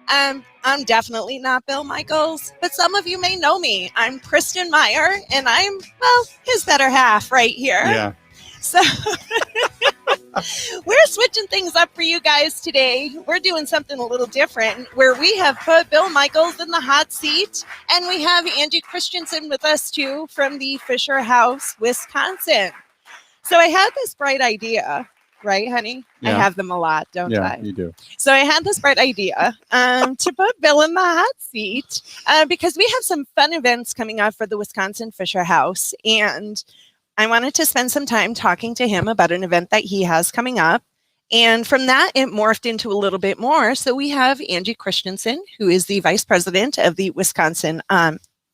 I'm definitely not Bill Michaels, but some of you may know me. I'm Christen Meyer, and I'm, well, his better half right here. Yeah. So we're switching things up for you guys today. We're doing something a little different where we have put Bill Michaels in the hot seat, and we have Angie Christensen with us too from the Fisher House, Wisconsin. So I had this bright idea. Right, honey? Yeah. I have them a lot, don't I? Yeah, you do. So I had this bright idea to put Bill in the hot seat because we have some fun events coming up for the Wisconsin Fisher House. And I wanted to spend some time talking to him about an event that he has coming up. And from that, it morphed into a little bit more. So we have Angie Christensen, who is the vice president of the Wisconsin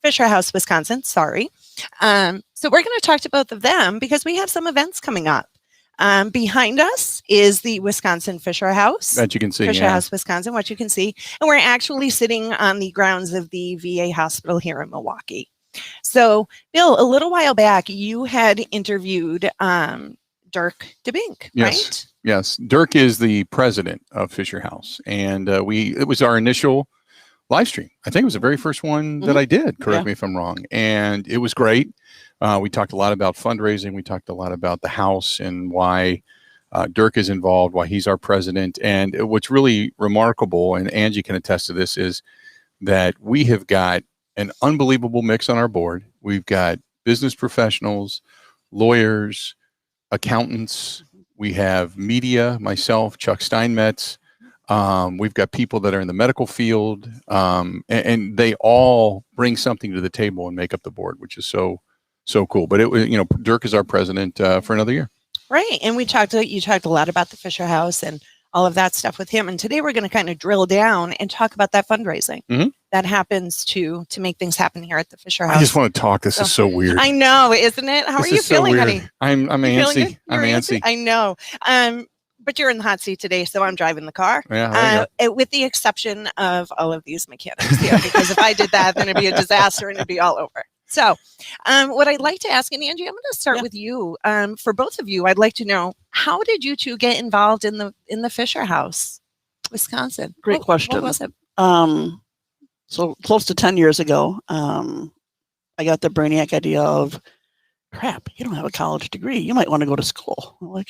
Fisher House, Wisconsin. Sorry. So we're going to talk to both of them because we have some events coming up. Behind us is the Wisconsin Fisher House. That you can see. Fisher House, Wisconsin, what you can see. And we're actually sitting on the grounds of the VA hospital here in Milwaukee. So, Bill, a little while back, you had interviewed Dirk DeBink, right? Yes. Dirk is the president of Fisher House. And it was our initial live stream. I think it was the very first one that I did. Correct me if I'm wrong. And it was great. We talked a lot about fundraising. We talked a lot about the house and why Dirk is involved, why he's our president. And what's really remarkable, and Angie can attest to this, is that we have got an unbelievable mix on our board. We've got business professionals, lawyers, accountants. We have media, myself, Chuck Steinmetz. We've got people that are in the medical field, and they all bring something to the table and make up the board, which is so cool. But it was, Dirk is our president for another year. Right. And you talked a lot about the Fisher House and all of that stuff with him. And today we're going to kind of drill down and talk about that fundraising that happens to make things happen here at the Fisher House. I just want to talk. This is so weird. I know, isn't it? How are you feeling, honey? I'm antsy. I'm antsy. I know. But you're in the hot seat today, so I'm driving the car. Yeah, with the exception of all of these mechanics here, because if I did that, then it'd be a disaster and it'd be all over. So what I'd like to ask, and Angie, I'm going to start with you. For both of you, I'd like to know, how did you two get involved in the Fisher House, Wisconsin? Great question. What was it? So close to 10 years ago, I got the brainiac idea of, crap, you don't have a college degree. You might want to go to school. I'm like,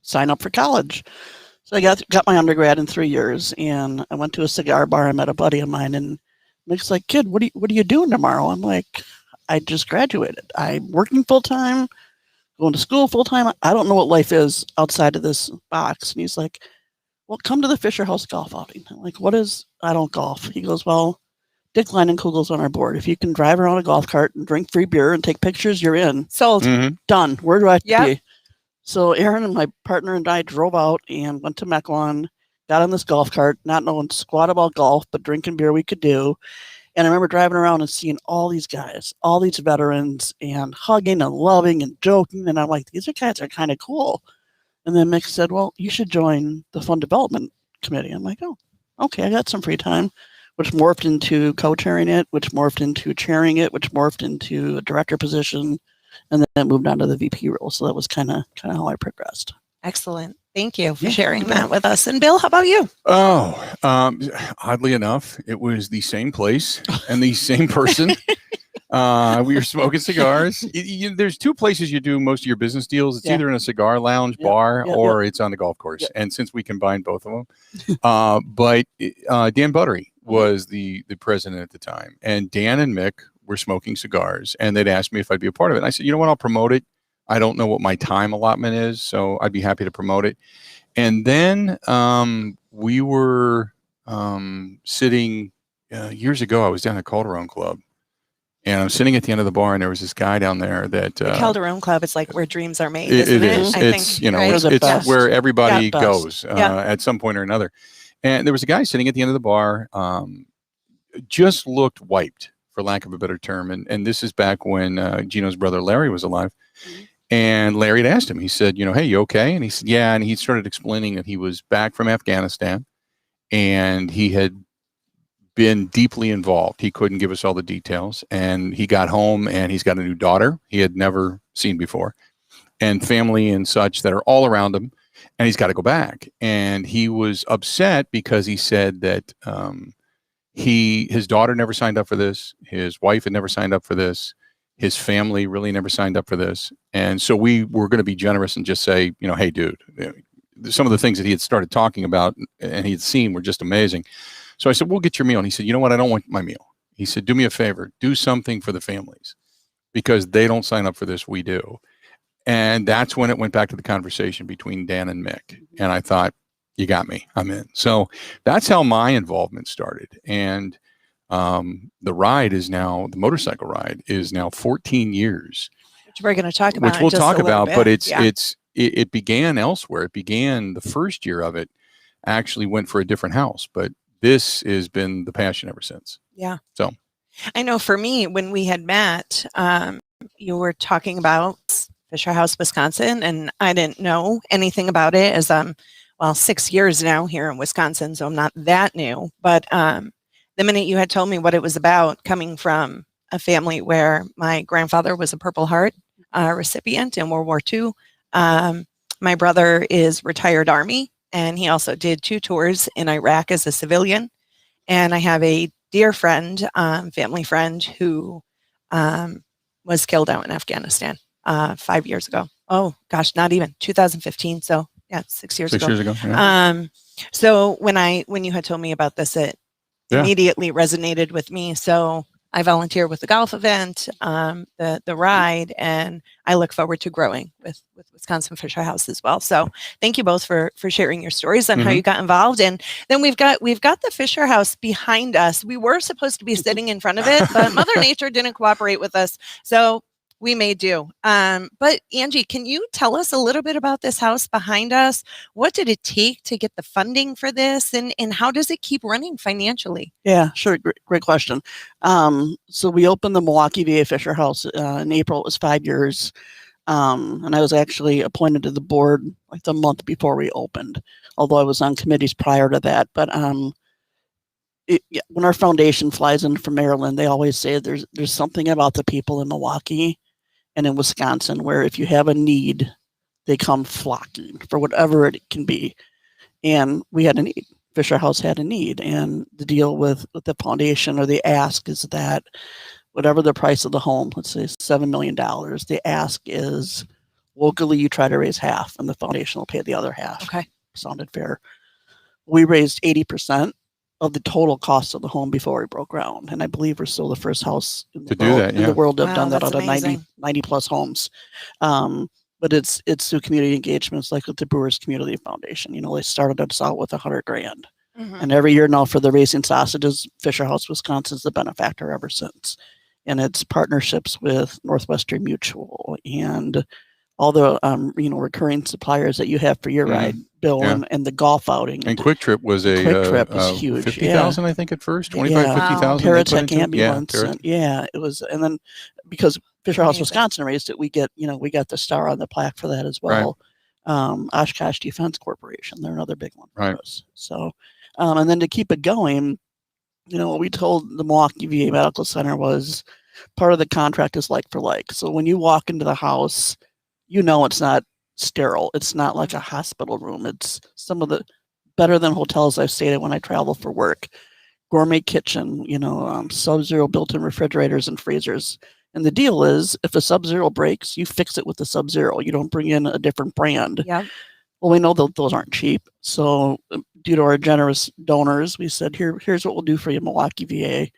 sign up for college. So I got my undergrad in 3 years, and I went to a cigar bar. I met a buddy of mine, and Mick's like, kid, what are you doing tomorrow? I'm like, I just graduated. I'm working full time, going to school full time. I don't know what life is outside of this box. And he's like, well, come to the Fisher House golf outing. I'm like, what is? I don't golf. He goes, well, Dick Leinenkugel's on our board. If you can drive around a golf cart and drink free beer and take pictures, you're in. Sold. Done. Where do I have to be? So Aaron and my partner and I drove out and went to Mequon, got on this golf cart, not knowing squat about golf, but drinking beer we could do. And I remember driving around and seeing all these guys, all these veterans, and hugging and loving and joking. And I'm like, these guys are kind of cool. And then Mick said, well, you should join the Fund Development Committee. I'm like, oh, okay, I got some free time, which morphed into co-chairing it, which morphed into chairing it, which morphed into a director position, and then moved on to the VP role. So that was kind of how I progressed. Excellent. Thank you for sharing that with us. And Bill, how about you? Oh, oddly enough, it was the same place and the same person. We were smoking cigars. There's two places you do most of your business deals. It's either in a cigar lounge bar or it's on the golf course. And since we combined both of them, but Dan Buttery was the president at the time, and Dan and Mick were smoking cigars, and they'd asked me if I'd be a part of it. And I said, you know what, I'll promote it. I don't know what my time allotment is, so I'd be happy to promote it. And then we were sitting years ago. I was down at Calderon Club, and I'm sitting at the end of the bar, and there was this guy down there that the Calderon Club is like where dreams are made. Isn't it is. I it's think, it's where everybody goes at some point or another. And there was a guy sitting at the end of the bar, just looked wiped, for lack of a better term. And this is back when Gino's brother Larry was alive. And Larry had asked him, he said, hey, you okay? And he said, yeah. And he started explaining that he was back from Afghanistan and he had been deeply involved. He couldn't give us all the details. And he got home and he's got a new daughter he had never seen before, and family and such that are all around him. and he's got to go back. And he was upset because he said that his daughter never signed up for this. His wife had never signed up for this. His family really never signed up for this. And so we were going to be generous and just say, hey, dude, some of the things that he had started talking about and he had seen were just amazing. So I said, we'll get your meal. And he said, you know what? I don't want my meal. He said, do me a favor, do something for the families because they don't sign up for this. We do. And that's when it went back to the conversation between Dan and Mick. And I thought, you got me, I'm in. So that's how my involvement started. And the motorcycle ride is now 14 years. Which we're going to talk about. Which we'll talk about, but it began elsewhere. It began, the first year of it actually went for a different house, but this has been the passion ever since. Yeah. So I know for me, when we had met, you were talking about Fisher House, Wisconsin, and I didn't know anything about it as 6 years now here in Wisconsin, so I'm not that new. But the minute you had told me what it was about, coming from a family where my grandfather was a Purple Heart recipient in World War II, my brother is retired Army, and he also did 2 tours in Iraq as a civilian. And I have a dear friend, family friend, who was killed out in Afghanistan 5 years ago. Oh gosh, not even 2015. So yeah, 6 years ago. 6 years ago. Yeah. So when you had told me about this, it immediately resonated with me. So I volunteer with the golf event, the ride, and I look forward to growing with Wisconsin Fisher House as well. So thank you both for sharing your stories on how you got involved. And then we've got the Fisher House behind us. We were supposed to be sitting in front of it, but Mother Nature didn't cooperate with us. So we may do. But Angie, can you tell us a little bit about this house behind us? What did it take to get the funding for this? And how does it keep running financially? Yeah, sure. Great question. So we opened the Milwaukee VA Fisher House in April. It was 5 years. And I was actually appointed to the board like the month before we opened, although I was on committees prior to that. But when our foundation flies in from Maryland, they always say there's something about the people in Milwaukee and in Wisconsin where if you have a need, they come flocking for whatever it can be. And we had a need. Fisher House had a need. And the deal with the foundation or the ask is that whatever the price of the home, let's say $7 million, the ask is locally you try to raise half and the foundation will pay the other half. Okay. Sounded fair. We raised 80% of the total cost of the home before we broke ground. And I believe we're still the first house in the world to have done that out of 90 plus homes. But it's through community engagements like with the Brewers Community Foundation. They started us out with $100,000. And every year now for the Racing Sausages, Fisher House, Wisconsin is the benefactor ever since. And it's partnerships with Northwestern Mutual and all the recurring suppliers that you have for your ride, Bill, and the golf outing. And Quick Trip was huge. 50,000, I think, at first. 50,000. Paratech ambulance. It was. And then because Fisher House, Wisconsin raised it, we got the star on the plaque for that as well. Right. Oshkosh Defense Corporation, they're another big one for us. So, and then to keep it going, what we told the Milwaukee VA Medical Center was part of the contract is like for like. So when you walk into the house, it's not sterile. It's not like a hospital room. It's some of the better than hotels I've stayed at when I travel for work. Gourmet kitchen, Sub-Zero built-in refrigerators and freezers. And the deal is, if a Sub-Zero breaks, you fix it with the Sub-Zero. You don't bring in a different brand. Yeah. Well, we know that those aren't cheap. So due to our generous donors, we said, here's what we'll do for you, Milwaukee VA.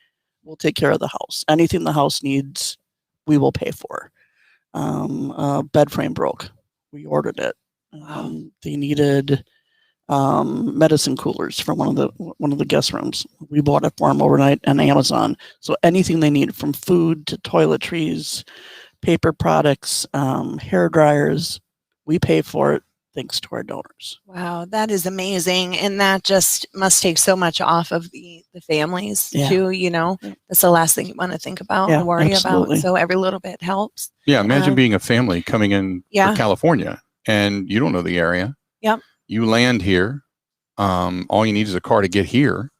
We'll take care of the house. Anything the house needs, we will pay for. Bed frame broke. We ordered it. They needed medicine coolers for one of the guest rooms. We bought it for them overnight on Amazon. So anything they need, from food to toiletries, paper products, hair dryers, we pay for it thanks to our donors. Wow, that is amazing. And that just must take so much off of the families too, That's the last thing you want to think about or worry about. So every little bit helps. Yeah, imagine being a family coming in from California and you don't know the area. Yep. You land here. All you need is a car to get here.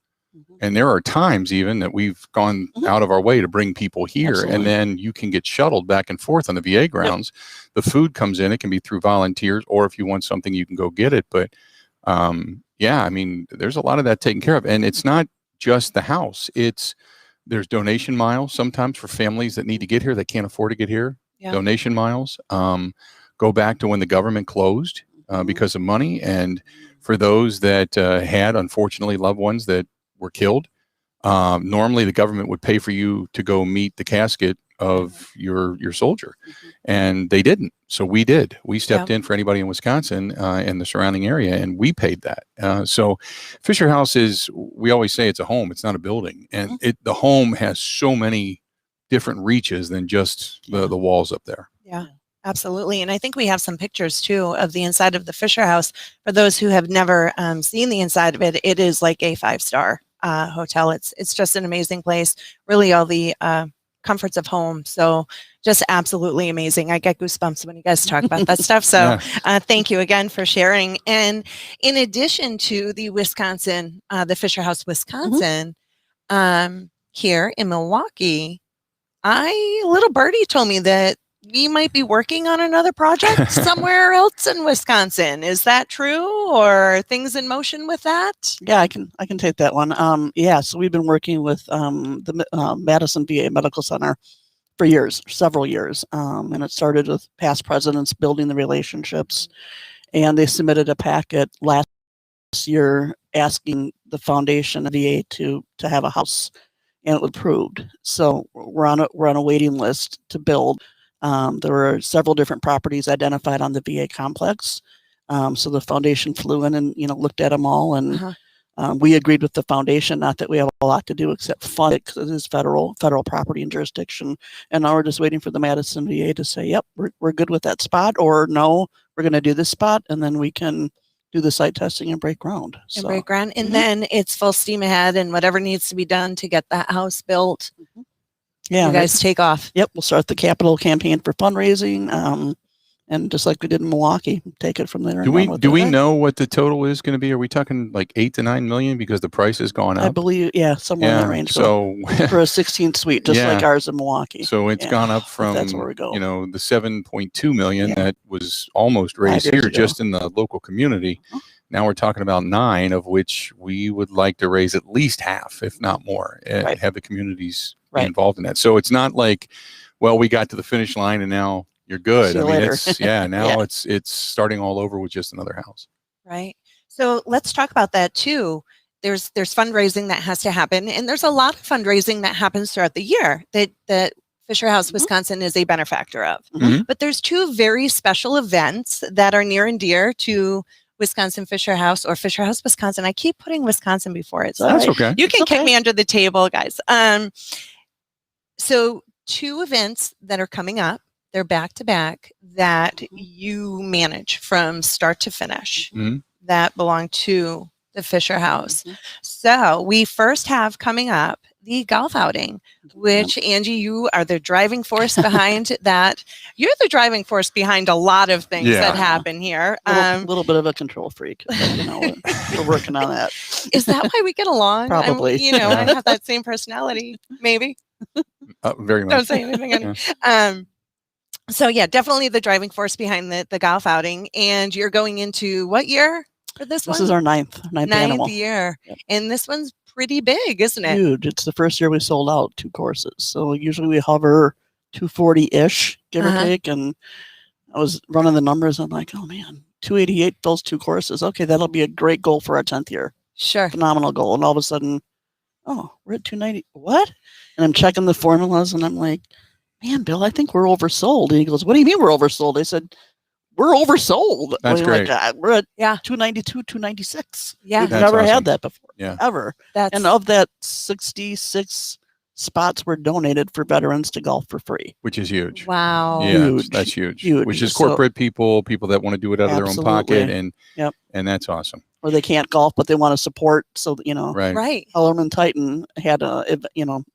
And there are times even that we've gone out of our way to bring people here. Absolutely. And then you can get shuttled back and forth on the VA grounds. The food comes in, it can be through volunteers, or if you want something, you can go get it. But yeah, I mean, there's a lot of that taken care of. And it's not just the house. There's donation miles sometimes for families that need to get here, that can't afford to get here. Donation miles go back to when the government closed because of money. And for those that had, unfortunately, loved ones that were killed, normally the government would pay for you to go meet the casket of your soldier, and they didn't. So we did. We stepped in for anybody in Wisconsin and the surrounding area, and we paid that. So Fisher House is, we always say it's a home. It's not a building, and the home has so many different reaches than just the walls up there. Yeah. Absolutely. And I think we have some pictures too of the inside of the Fisher House. For those who have never seen the inside of it, it is like a 5-star hotel. It's just an amazing place. Really all the comforts of home. So just absolutely amazing. I get goosebumps when you guys talk about that stuff. So thank you again for sharing. And in addition to the Wisconsin, the Fisher House, Wisconsin, here in Milwaukee, little birdie told me that we might be working on another project somewhere else in Wisconsin. Is that true, or things in motion with that? Yeah, I can take that one. So we've been working with the Madison VA Medical Center for years, several years. And it started with past presidents building the relationships. And they submitted a packet last year asking the foundation of VA to have a house, and it was approved. So we're on a waiting list to build. There were several different properties identified on the VA complex. So the foundation flew in and, looked at them all. And we agreed with the foundation, not that we have a lot to do except fund it, because it is federal property and jurisdiction. And now we're just waiting for the Madison VA to say, yep, we're good with that spot, or no, we're going to do this spot. And then we can do the site testing and break ground. And then it's full steam ahead, and whatever needs to be done to get that house built. Yeah, you guys take off. Yep, we'll start the capital campaign for fundraising, and just like we did in Milwaukee, take it from there. Do we know what the total is going to be? Are we talking like 8 to 9 million because the price has gone up? I believe, somewhere in the range. So for a 16 suite, just like ours in Milwaukee. So it's gone up from that's where we go. The 7.2 million that was almost raised here just in the local community. Now we're talking about 9, of which we would like to raise at least half, if not more, and have the communities be involved in that. So it's not like, well, we got to the finish line and now you're good. I mean, it's it's starting all over with just another house. Right. So let's talk about that too. There's fundraising that has to happen, and there's a lot of fundraising that happens throughout the year that Fisher House, Wisconsin is a benefactor of. But there's 2 very special events that are near and dear to Wisconsin Fisher House, or Fisher House, Wisconsin. I keep putting Wisconsin before it. So that's okay. You can kick me under the table, guys. So 2 events that are coming up, they're back to back, that you manage from start to finish, that belong to the Fisher House. So we first have coming up the golf outing, which Angie, you are the driving force behind that. You're the driving force behind a lot of things that happen here. A little bit of a control freak. But, we're working on that. Is that why we get along? Probably. I have that same personality, maybe. Very much. Don't say anything. So yeah, definitely the driving force behind the golf outing. And you're going into what year for this one? This is our ninth animal. Year. Yep. And this one's pretty big, isn't it? Huge. It's the first year we sold out 2 courses. So usually we hover 240-ish, give or take. And I was running the numbers. I'm like, oh man, 288, those 2 courses. Okay, that'll be a great goal for our 10th year. Sure. Phenomenal goal. And all of a sudden, we're at 290. What? And I'm checking the formulas and I'm like, man, Bill, I think we're oversold. And he goes, what do you mean we're oversold? I said, we're oversold. That's great. We're at 292, 296. Yeah. We've That's never awesome. had that before. Yeah. Ever. And of that, 66 spots were donated for veterans to golf for free. Which is huge. Wow. Yeah, that's huge. Which is corporate people that want to do it out of their own pocket. And that's awesome. Or they can't golf, but they want to support. So, Right. Hellerman Titan had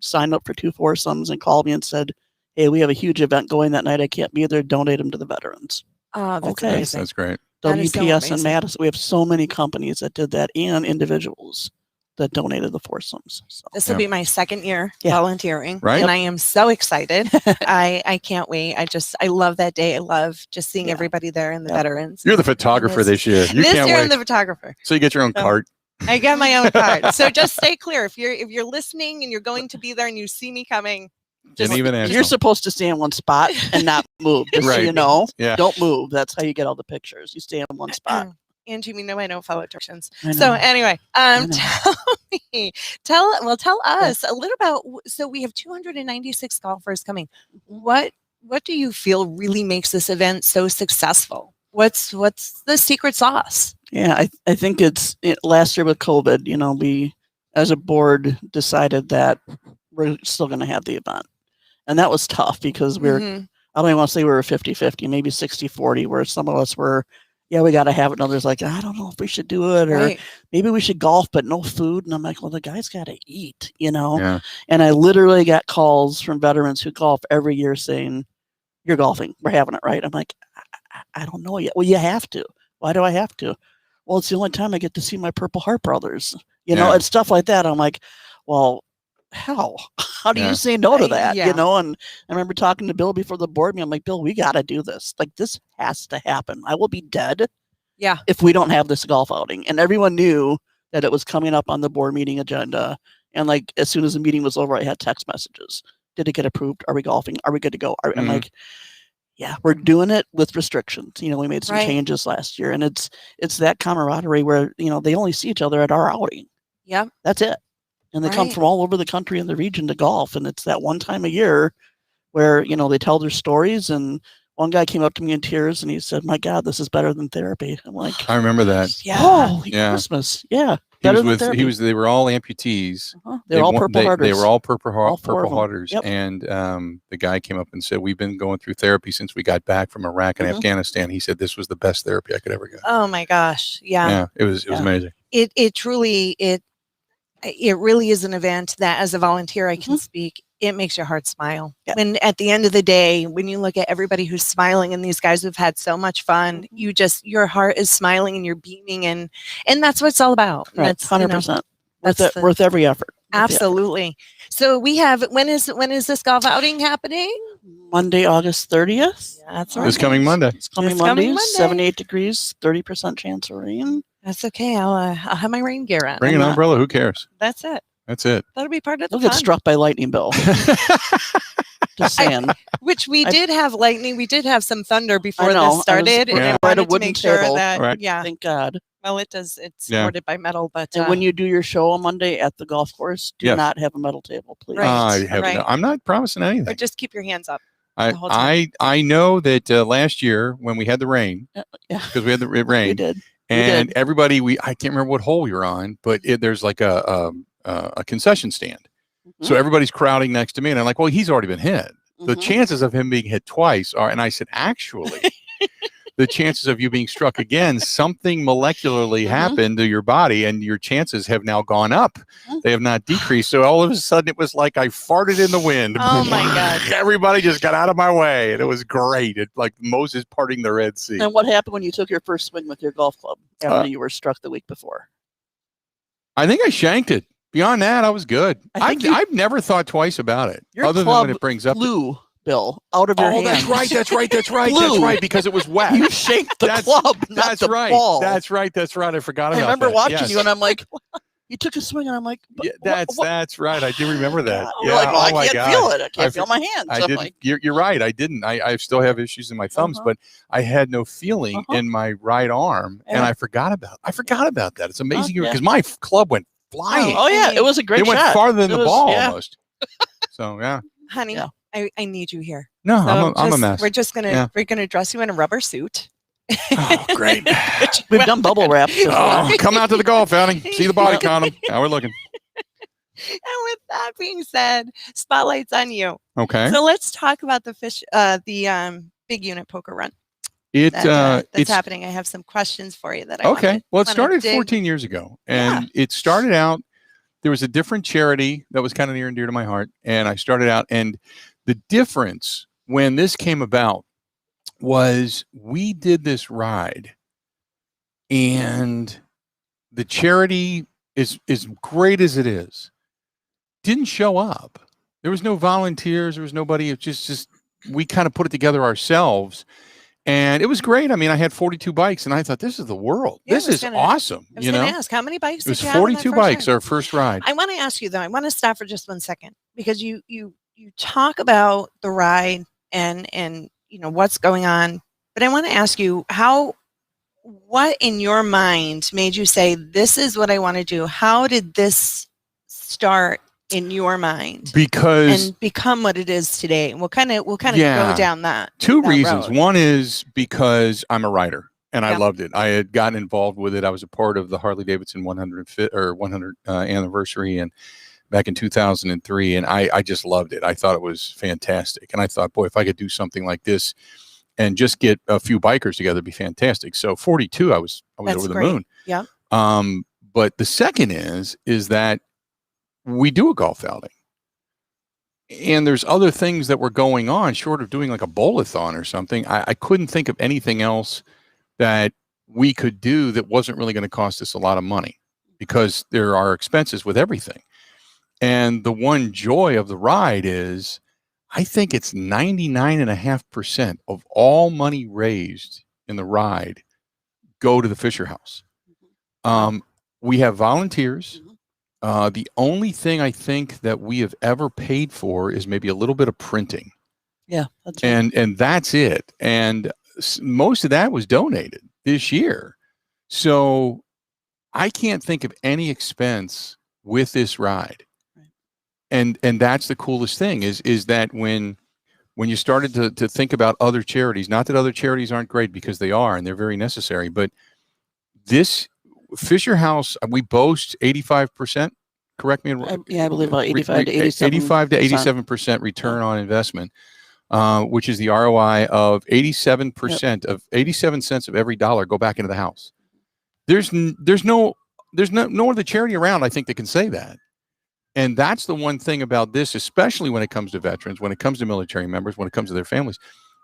signed up for 2 foursomes and called me and said, hey, we have a huge event going that night. I can't be there. Donate them to the veterans. Oh, that's amazing. That's great. WPS and Madison. We have so many companies that did that, and individuals that donated the foursomes. So. This will be my second year volunteering, Right. and I am so excited. I can't wait. I love that day. I love just seeing everybody there and the veterans. You're the photographer this year. You this can't year, wait. I'm the photographer. So you get your own cart. I got my own card. So just stay clear. If you're listening and you're going to be there and you see me coming, just you're supposed to stay in one spot and not move. Just so you know, don't move. That's how you get all the pictures. You stay in one spot. Angie, we know I don't follow directions. So anyway, tell us a little about. So we have 296 golfers coming. What do you feel really makes this event so successful? What's the secret sauce? Yeah, I think it's last year with COVID, we as a board decided that we're still going to have the event. And that was tough because I don't even want to say we were 50-50, maybe 60-40, where some of us were, we got to have it. And others like, I don't know if we should do it, or maybe we should golf, but no food. And I'm like, well, the guys got to eat, Yeah. And I literally got calls from veterans who golf every year saying, you're golfing. We're having it, right? I'm like, I don't know yet. Well, you have to. Why do I have to? Well, it's the only time I get to see my Purple Heart brothers, and stuff like that. I'm like, well, how do you say no to that? And I remember talking to Bill before the board meeting. I'm like, Bill, we got to do this. Like, this has to happen. I will be dead if we don't have this golf outing. And everyone knew that it was coming up on the board meeting agenda. And like, as soon as the meeting was over, I had text messages. Did it get approved? Are we golfing? Are we good to go? I'm like, yeah, we're doing it with restrictions. We made some changes last year, and it's that camaraderie where, they only see each other at our outing. Yeah. That's it. And they come from all over the country and the region to golf. And it's that one time a year where, they tell their stories. And one guy came up to me in tears and he said, my God, this is better than therapy. I'm like, I remember that. Yeah. Holy Christmas. Yeah. They were all amputees. They were all Purple Hearters. They were all Purple Hearters. Yep. And the guy came up and said, we've been going through therapy since we got back from Iraq and Afghanistan. He said, this was the best therapy I could ever get. Oh my gosh. Yeah. Yeah. It was amazing. It truly, it really is an event that as a volunteer, I can speak. It makes your heart smile. Yeah. When at the end of the day, when you look at everybody who's smiling and these guys who've had so much fun, your heart is smiling and you're beaming, and that's what it's all about. Right. That's 100%. Worth every effort. Absolutely. So we have, when is this golf outing happening? Monday, August 30th. Yeah, that's right. It's coming Monday. It's coming Monday. 78 degrees, 30% chance of rain. That's okay. I'll have my rain gear on. Bring an umbrella. Who cares? That's it. That's it. That'll be part of the fun. You'll get struck by lightning, Bill. Just saying. Which we did have lightning. We did have some thunder before this started. And I wanted to make sure that, thank God. Well, it's supported by metal, but. And when you do your show on Monday at the golf course, do not have a metal table, please. I'm not promising anything. But just keep your hands up. I know that last year when we had the rain, because we had the rain. We did. And everybody, I can't remember what hole we were on, but there's like a concession stand. So everybody's crowding next to me. And I'm like, well, he's already been hit. The chances of him being hit twice are, and I said, actually, the chances of you being struck again, something molecularly happened to your body and your chances have now gone up. They have not decreased. So all of a sudden it was like I farted in the wind. Oh my God. Everybody just got out of my way. And it was great. It like Moses parting the Red Sea. And what happened when you took your first swing with your golf club after you were struck the week before? I think I shanked it. Beyond that, I was good. I've never thought twice about it. Other than when it brings up Bill, out of your hand. That's right. That's right. Because it was wet. You shanked the club, not the ball. That's right. I forgot about that. I remember watching you, and I'm like, you took a swing, and I'm like, that's right. I do remember that. Yeah. Like, well, I can't feel it. I can't feel my hands. I didn't. You're right. I didn't. I still have issues in my thumbs, but I had no feeling in my right arm, and I forgot about that. It's amazing because my club went flying. Oh yeah, it was a great shot. It went farther than the ball almost. So yeah, honey. Yeah. I need you here. No, so I'm a mess. We're just gonna dress you in a rubber suit. Oh, great. We've done bubble wrap. Come out to the golf outing. See the body condom. How we're looking. And with that being said, spotlight's on you. Okay. So let's talk about the big unit poker run. That's happening. I have some questions for you that I Well, it started 14 years ago, and it started out. There was a different charity that was kind of near and dear to my heart, and I started out, and the difference when this came about was we did this ride, and the charity as great as it is, didn't show up. There was no volunteers. There was nobody. It just we kind of put it together ourselves. And it was great. I mean, I had 42 bikes, and I thought, this is the world. Yeah, this is awesome. I was going to ask, how many bikes it was did you have on that 42 first bikes, ride? our first ride. I want to ask you, though, I want to stop for just 1 second, because you talk about the ride and what's going on. But I want to ask you, what in your mind made you say, this is what I want to do? How did this start in your mind? And become what it is today? We'll kind of go down that. Two that reasons. road. One is because I'm a rider and I loved it. I had gotten involved with it. I was a part of the Harley Davidson 100th anniversary and back in 2003, and I just loved it. I thought it was fantastic, and I thought, boy, if I could do something like this and just get a few bikers together, it'd be fantastic. So 42, I was over the moon. Yeah. But the second is that we do a golf outing, and there's other things that were going on short of doing like a bowl-a-thon or something. I couldn't think of anything else that we could do that wasn't really going to cost us a lot of money, because there are expenses with everything. And the one joy of the ride is, I think it's 99.5% of all money raised in the ride go to the Fisher House. We have volunteers. The only thing I think that we have ever paid for is maybe a little bit of printing. Yeah, that's right. And that's it. And most of that was donated this year. So I can't think of any expense with this ride. And that's the coolest thing is that when you started to think about other charities, not that other charities aren't great, because they are and they're very necessary, but this Fisher House, we boast 85%. Correct me. Yeah, I believe about 85 to 87. 85 to 87% return on investment, which is the ROI of 87% of 87 cents of every dollar go back into the house. There's no other charity around, I think, that can say that. And that's the one thing about this, especially when it comes to veterans, when it comes to military members, when it comes to their families,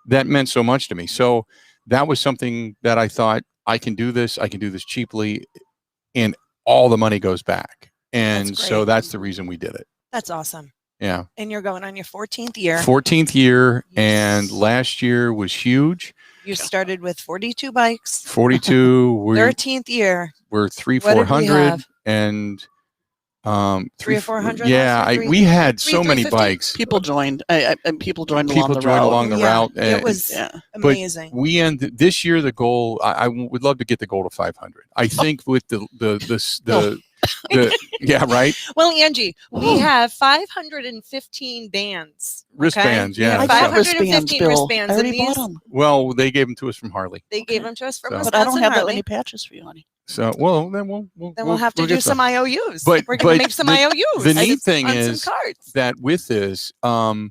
that meant so much to me. So that was something that I thought, I can do this cheaply, and all the money goes back. And so that's the reason we did it. That's awesome. Yeah. And you're going on your 14th year. 14th year. And last year was huge. You started with 42 bikes. 42. 13th year. We're 300-400 and 300 or 400. Yeah, we had so many bikes. People joined. People joined along the route. It was amazing. But we ended this year. The goal. I would love to get the goal to 500. I think with the yeah, right. Well, Angie, we have 515 bands. Wristbands, okay? yeah. 515 wristbands. I already bought them. Well, they gave them to us from Harley. They gave them to us from Wisconsin, but I don't have Harley. that many patches for you, honey. So, well, then we'll have to do some IOUs. But we're going to make some IOUs. The neat thing is that with this, well,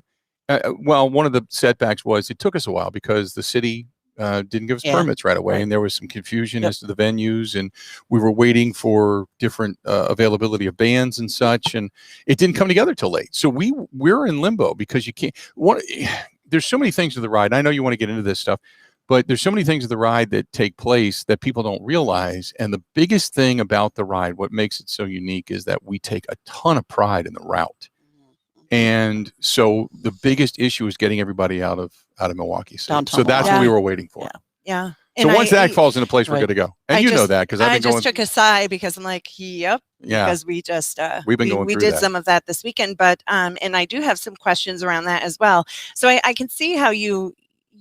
one of the setbacks was it took us a while because the city didn't give us permits right away, and there was some confusion as to the venues, and we were waiting for different availability of bands and such, and it didn't come together till late. So we're in limbo because you can't. There's so many things to the ride. I know you want to get into this stuff. But there's so many things of the ride that take place that people don't realize. And the biggest thing about the ride, what makes it so unique, is that we take a ton of pride in the route. And so the biggest issue is getting everybody out of Milwaukee City. So that's what we were waiting for. Yeah. So once that falls into place, we're good to go. And know that because I just took a sigh because I'm like, yep. Yeah. Because we just we've been going we through did that. some of that this weekend, but and I do have some questions around that as well. So I can see how you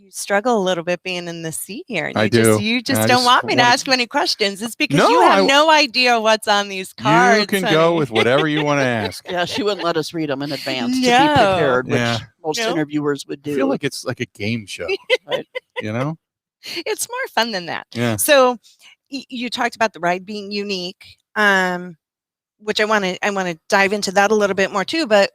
struggle a little bit being in the seat here. And you just don't want me to ask you any questions. It's because you have no idea what's on these cards. You can go with whatever you want to ask. Yeah, she wouldn't let us read them in advance to be prepared, which most interviewers would do. I feel like it's like a game show, right? It's more fun than that. Yeah. So you talked about the ride being unique, which I want to dive into that a little bit more too. But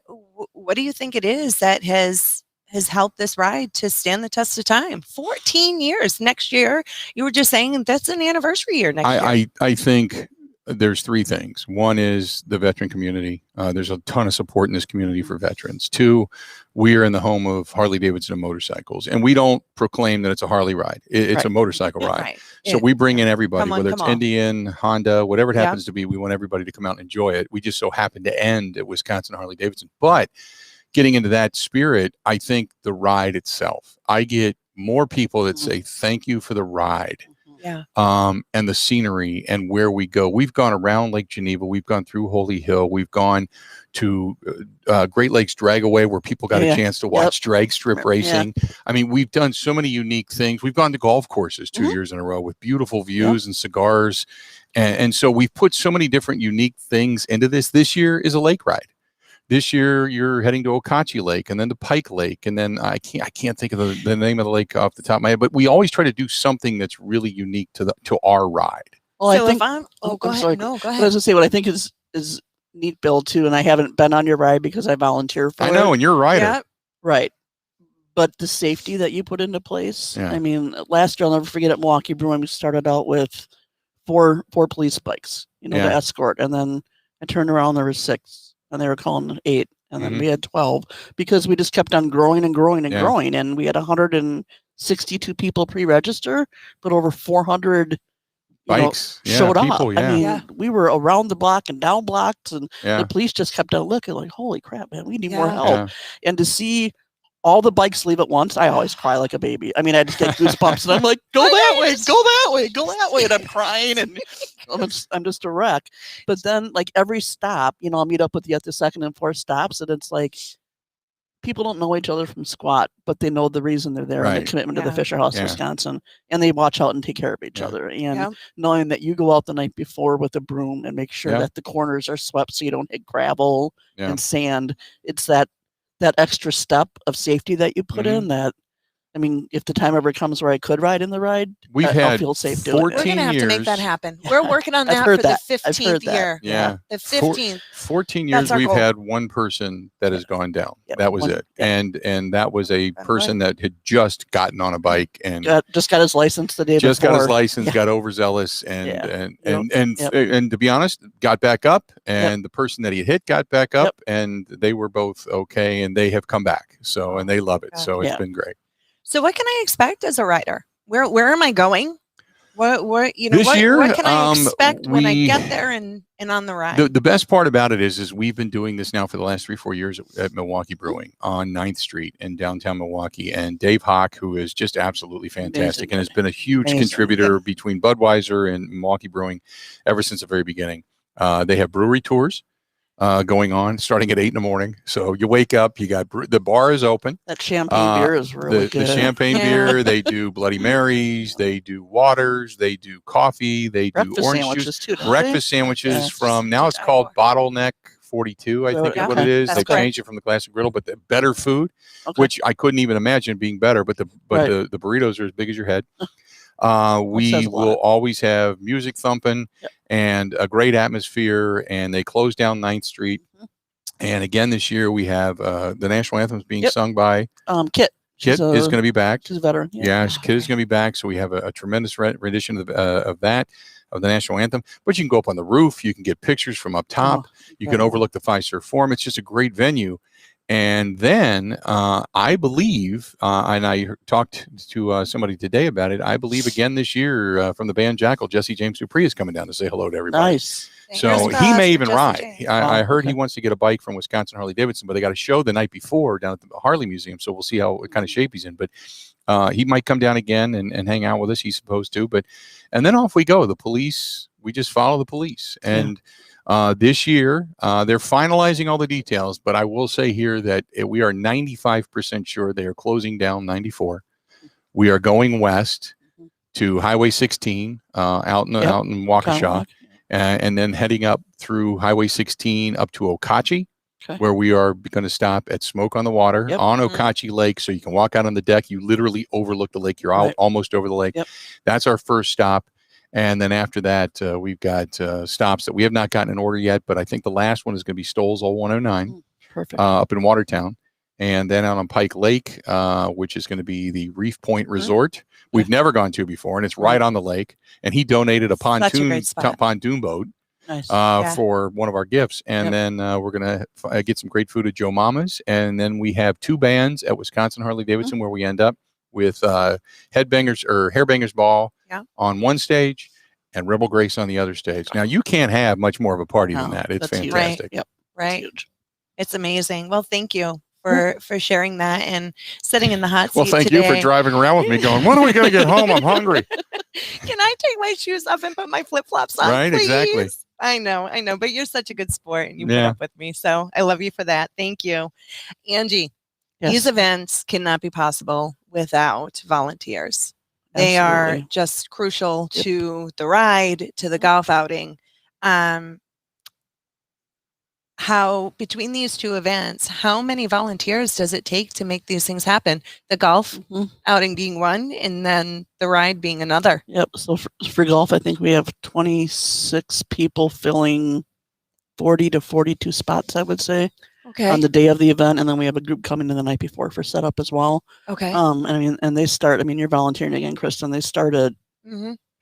what do you think it is that has helped this ride to stand the test of time? 14 years. Next year, you were just saying that's an anniversary year next year. I think there's three things. One is the veteran community. There's a ton of support in this community for veterans. Two, we are in the home of Harley Davidson and motorcycles, and we don't proclaim that it's a Harley ride. It's a motorcycle ride. Right. So we bring in everybody, whether it's come on. Indian, Honda, whatever it happens to be. We want everybody to come out and enjoy it. We just so happen to end at Wisconsin Harley Davidson. But getting into that spirit, I think the ride itself, I get more people that say thank you for the ride. Yeah. And the scenery and where we go. We've gone around Lake Geneva. We've gone through Holy Hill. We've gone to Great Lakes Dragaway, where people got a chance to watch drag strip racing. I mean, we've done so many unique things. We've gone to golf courses 2 years in a row with beautiful views and cigars. And so we've put so many different unique things into this. This year is a lake ride. This year, you're heading to Okachi Lake and then to Pike Lake. And then I can't think of the name of the lake off the top of my head, but we always try to do something that's really unique to our ride. Well, so I think, if I'm, go ahead. Sorry. No, go I ahead. was going to say, what I think is neat, Bill, too, and I haven't been on your ride because I volunteer for it. I know, and you're a rider. Yeah. Right. But the safety that you put into place. Yeah. I mean, last year, I'll never forget at Milwaukee Brewing, we started out with four police bikes, to escort. And then I turned around, there were 6, and they were calling 8. And then we had 12 because we just kept on growing and growing and growing. And we had 162 people pre-register, but over 400 bikes showed up. People, I mean, we were around the block and down blocks, and Yeah. the police just kept on looking like, holy crap, man, we need more help. Yeah. And to see all the bikes leave at once, I always cry like a baby. I mean, I just get goosebumps, and I'm like, go that way, go that way, go that way. And I'm crying, and I'm just a wreck. But then, like, every stop, I'll meet up with you at the 2nd and 4th stops, and it's like, people don't know each other from squat, but they know the reason they're there and the commitment to the Fisher House, Wisconsin, and they watch out and take care of each other. And knowing that you go out the night before with a broom and make sure that the corners are swept so you don't hit gravel and sand, it's that extra step of safety that you put in that, I mean, if the time ever comes where I could ride in the ride, I'll feel safe doing it. We're going to have to make that happen. We're working on that for the 15th year. Yeah. The 15th. 14 years we've had one person that has gone down. That was it. And that was a person that had just gotten on a bike and just got his license the day before. Just got his license, got overzealous and to be honest, got back up, and the person that he hit got back up, and they were both okay, and they have come back. So, and they love it. So it's been great. So what can I expect as a rider? Where am I going? What this year, what can I expect when I get there and on the ride? The best part about it is we've been doing this now for the last 3-4 years at Milwaukee Brewing on 9th Street in downtown Milwaukee. And Dave Hawk, who is just absolutely fantastic and has been a huge contributor between Budweiser and Milwaukee Brewing ever since the very beginning. They have brewery tours going on starting at 8 in the morning. So you wake up, you got the bar is open. That champagne beer is really good. The champagne beer, they do Bloody Marys, they do waters, they do coffee, they do orange juice, breakfast sandwiches from, now it's called Bottleneck 42, I think is what it is. They changed it from the classic griddle, but the better food, which I couldn't even imagine being better, but the burritos are as big as your head. We will always have music thumping and a great atmosphere, and they close down 9th Street. And again, this year we have the national anthems being sung by Kit. Kit is going to be back. She's a veteran. Kit is going to be back. So we have a tremendous rendition of the national anthem. But you can go up on the roof. You can get pictures from up top. You can overlook the Fiserv Forum. It's just a great venue. And then I believe, and I talked to somebody today about it, I believe again this year from the band Jackal, Jesse James Dupree is coming down to say hello to everybody. Nice. So he may even ride. I heard he wants to get a bike from Wisconsin Harley Davidson, but they got a show the night before down at the Harley Museum. So we'll see what kind of shape he's in. But he might come down again and hang out with us. He's supposed to. And then off we go. The police, we just follow the police. And this year, they're finalizing all the details, but I will say here that we are 95% sure they are closing down 94. We are going west to Highway 16 out in Waukesha, and then heading up through Highway 16 up to Okachi, where we are going to stop at Smoke on the Water on Okachi Lake, so you can walk out on the deck. You literally overlook the lake. You're almost over the lake. That's our first stop. And then after that, we've got stops that we have not gotten in order yet, but I think the last one is going to be Stoll's Old 109 up in Watertown. And then out on Pike Lake, which is going to be the Reef Point Resort. We've never gone to before, and it's right on the lake. And he donated a pontoon boat Nice. for one of our gifts. And then we're going to get some great food at Joe Mama's. And then we have 2 bands at Wisconsin Harley Davidson where we end up with Headbangers or Hairbangers Ball on one stage and Rebel Grace on the other stage. Now, you can't have much more of a party than that. It's fantastic. Right. Right. It's amazing. Well, thank you for sharing that and sitting in the hot seat Well, thank today. you for driving around with me going, when are we going to get home? I'm hungry. Can I take my shoes off and put my flip-flops on, Right, please? exactly. I know, but you're such a good sport and you put up with me. So I love you for that. Thank you. Angie, these events cannot be possible without volunteers. They are just crucial to the ride, to the golf outing. How between these 2 events, how many volunteers does it take to make these things happen? The golf outing being one, and then the ride being another. Yep. So for golf, I think we have 26 people filling 40 to 42 spots, I would say, on the day of the event, and then we have a group coming in the night before for setup as well. Okay. And they start. I mean, you're volunteering again, Kristen. They started.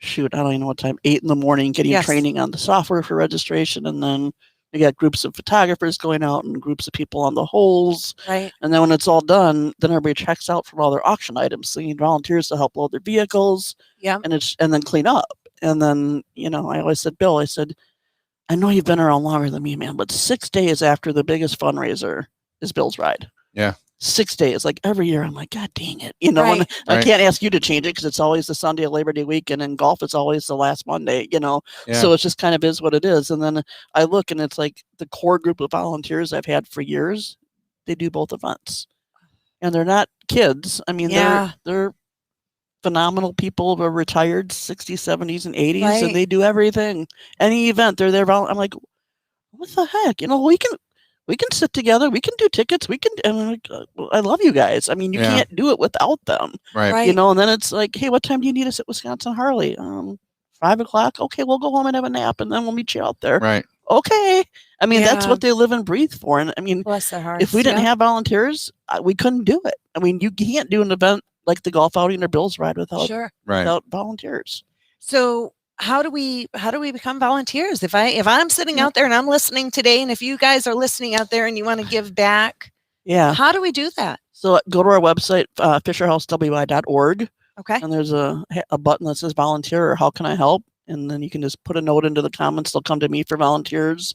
Shoot, I don't even know what time. 8 in the morning, getting training on the software for registration, and then. We got groups of photographers going out and groups of people on the holes. Right. And then when it's all done, then everybody checks out from all their auction items. So you need volunteers to help load their vehicles. Yeah. And then clean up. And then, I always said, Bill, I said, I know you've been around longer than me, man, but 6 days after the biggest fundraiser is Bill's ride. Yeah. 6 days, like every year, I'm like, God dang it. And I can't ask you to change it because it's always the Sunday of Labor Day weekend, and golf is always the last Monday, So it's just kind of is what it is. And then I look and it's like the core group of volunteers I've had for years, they do both events. And they're not kids. I mean, they're phenomenal people who are retired 60s, 70s, and 80s, and they do everything. Any event, they're there. I'm like, what the heck? We can sit together. We can do tickets. I love you guys. I mean, you can't do it without them. Right. And then it's like, hey, what time do you need us at Wisconsin Harley? 5 o'clock. Okay, we'll go home and have a nap, and then we'll meet you out there. Right. Okay. I mean, that's what they live and breathe for. And I mean, bless their hearts. If we didn't have volunteers, we couldn't do it. I mean, you can't do an event like the golf outing or Bill's ride without volunteers. So how do we become volunteers? If I'm sitting out there and I'm listening today, and if you guys are listening out there and you want to give back, how do we do that? So go to our website, fisherhousewi.org. Okay. And there's a button that says volunteer or how can I help? And then you can just put a note into the comments. They'll come to me for volunteers.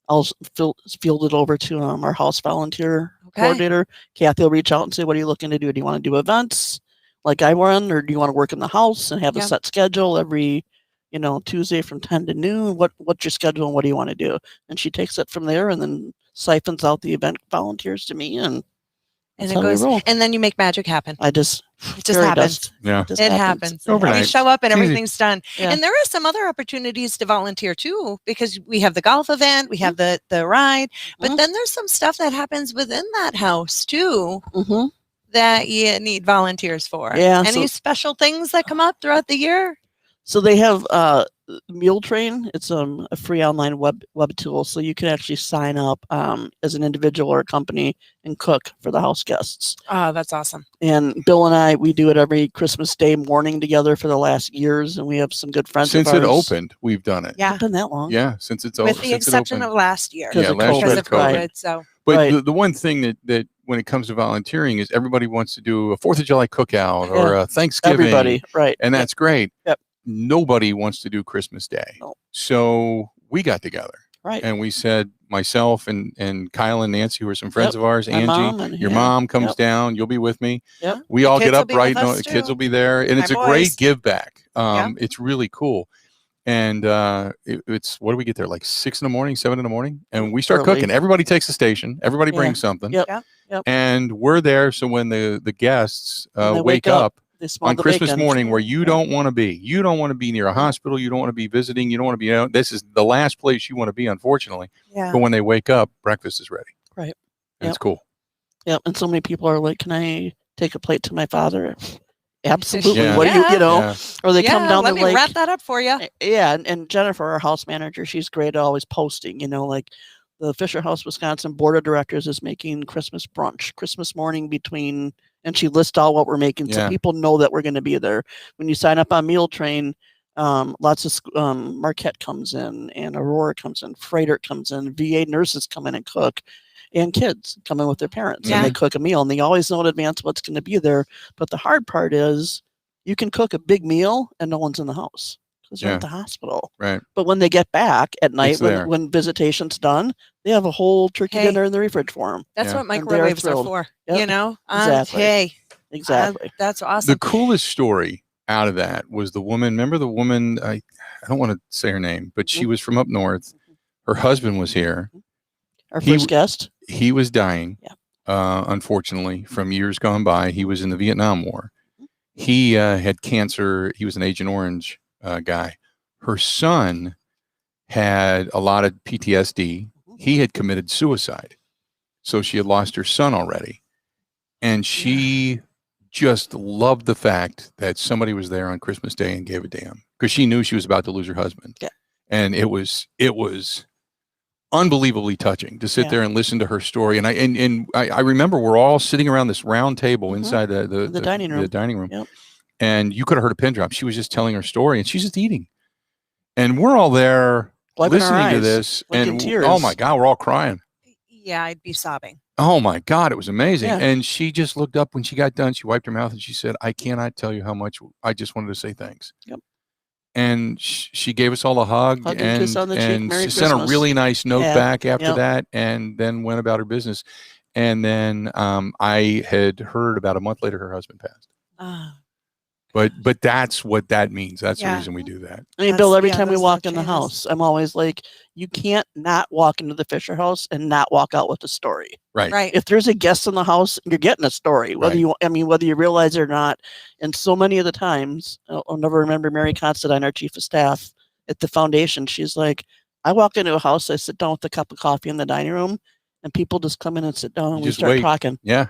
I'll field it over to our house volunteer coordinator. Kathy will reach out and say, what are you looking to do? Do you want to do events like I run, or do you want to work in the house and have a set schedule every Tuesday from 10 to noon? What's your schedule and what do you want to do? And she takes it from there and then siphons out the event volunteers to me, and it goes, and then you make magic happen. It just happens. Yeah. It happens. Overnight. We show up and everything's done. Yeah. And there are some other opportunities to volunteer too, because we have the golf event, we have the ride, but then there's some stuff that happens within that house too. That you need volunteers for. Yeah. Any special things that come up throughout the year? So they have Mule Train. It's a free online web tool, so you can actually sign up as an individual or a company and cook for the house guests. Oh, that's awesome. And Bill and we do it every Christmas Day morning together for the last years, and we have some good friends since of ours. it opened. We've done it. Yeah, it's been that long. Yeah, since it's open. With the exception of last year. Because of COVID. Right. So. But the one thing that when it comes to volunteering is everybody wants to do a 4th of July cookout or a Thanksgiving. Everybody, right. And that's great. Yep. Nobody wants to do Christmas Day. No. So we got together. Right. And we said, myself and Kyle and Nancy, who are some friends of ours, My Angie, mom your mom comes down, you'll be with me. Yep. We all get up bright. The kids will be there. And it's a great give back. It's really cool. And it's, what do we get there? Like 6 in the morning, 7 in the morning? And we start cooking. Everybody takes a station. Everybody brings something. Yep. And we're there. So when the guests wake up on Christmas morning, where you don't want to be, you don't want to be near a hospital. You don't want to be visiting. You don't want to be, this is the last place you want to be, unfortunately. Yeah. But when they wake up, breakfast is ready. Right. And it's cool. Yep. And so many people are like, can I take a plate to my father? Absolutely. Yeah. What do you or they come down let the me lake. wrap that up for you. Yeah. And Jennifer, our house manager, she's great at always posting, like the Fisher House, Wisconsin board of directors is making Christmas brunch, Christmas morning and she lists all what we're making. So people know that we're going to be there. When you sign up on Meal Train, Lots of Marquette comes in, and Aurora comes in, Freighter comes in, VA nurses come in and cook, and kids come in with their parents and they cook a meal, and they always know in advance what's going to be there. But the hard part is you can cook a big meal and no one's in the house because they're at the hospital. Right. But when they get back at night, when visitation's done, they have a whole turkey dinner in the fridge for them. That's what microwaves are for. Yep. You know? Exactly. Exactly. That's awesome. The coolest story out of that was the woman. Remember the woman? I don't want to say her name, but she was from up north. Her husband was here. Our first guest. He was dying, unfortunately, from years gone by. He was in the Vietnam War. He had cancer. He was an Agent Orange guy. Her son had a lot of PTSD. He had committed suicide. So she had lost her son already. And she just loved the fact that somebody was there on Christmas Day and gave a damn, because she knew she was about to lose her husband. Yeah. And it was unbelievably touching to sit there and listen to her story. And I remember we're all sitting around this round table inside the dining room. The dining room. Yep. And you could have heard a pin drop. She was just telling her story and she's just eating. And we're all there listening to this. And oh my God, we're all crying. Yeah, I'd be sobbing. Oh my God, it was amazing. Yeah. And she just looked up when she got done. She wiped her mouth and she said, I cannot tell you how much I just wanted to say thanks. Yep. And she gave us all a hug and she sent a really nice note back after that, and then went about her business. And then I had heard about a month later her husband passed. But that's what that means. That's the reason we do that. I mean, Bill, every time we walk in the house, I'm always like, you can't not walk into the Fisher house and not walk out with a story. Right. If there's a guest in the house, you're getting a story, whether you realize it or not. And so many of the times, I'll never remember Mary Constantine, our chief of staff at the foundation. She's like, I walk into a house, I sit down with a cup of coffee in the dining room, and people just come in and sit down and we start talking. Yeah.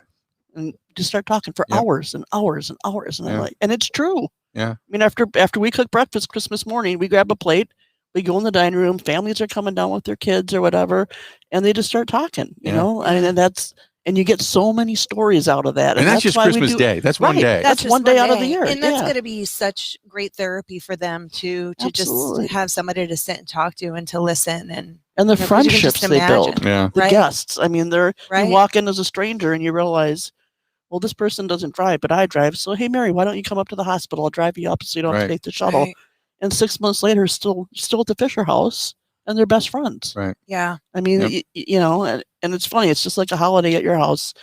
And just start talking for hours and hours and hours. And I'm like, and it's true. Yeah. I mean, after we cook breakfast Christmas morning, we grab a plate, we go in the dining room, families are coming down with their kids or whatever, and they just start talking, you know, and you get so many stories out of that. And that's just Christmas Day. That's one day. That's one day out of the year. And that's going to be such great therapy for them to just have somebody to sit and talk to and to listen. And the friendships they build. Yeah. The guests. I mean, you walk in as a stranger and you realize, well, this person doesn't drive, but I drive. So, hey, Mary, why don't you come up to the hospital? I'll drive you up so you don't have to take the shuttle. Right. And 6 months later, still at the Fisher house, and they're best friends. Right. Yeah. I mean, you know, and it's funny. It's just like a holiday at your house.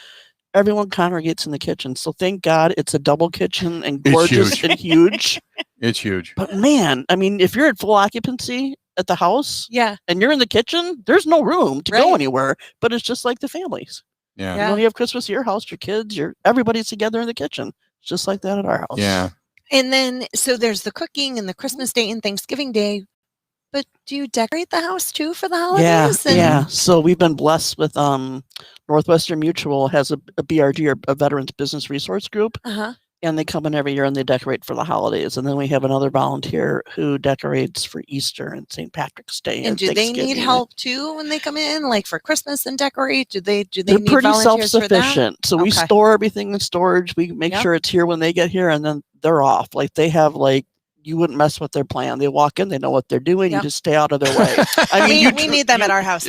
Everyone congregates in the kitchen. So thank God it's a double kitchen and gorgeous and huge. It's huge. But man, I mean, if you're at full occupancy at the house, and you're in the kitchen, there's no room to go anywhere. But it's just like the families. Yeah. You know, you have Christmas at your house, your kids, everybody's together in the kitchen. It's just like that at our house. Yeah. And then, so there's the cooking and the Christmas Day and Thanksgiving Day. But do you decorate the house too for the holidays? Yeah. So we've been blessed with Northwestern Mutual has a BRG, or a Veterans Business Resource Group. And they come in every year and they decorate for the holidays. And then we have another volunteer who decorates for Easter and St. Patrick's Day. And do they need help too when they come in, like for Christmas and decorate? They're need pretty self-sufficient. So we store everything in storage. We make sure it's here when they get here, and then they're off. Like they have you wouldn't mess with their plan. They walk in, they know what they're doing. You just stay out of their way. I mean, we need them at our house.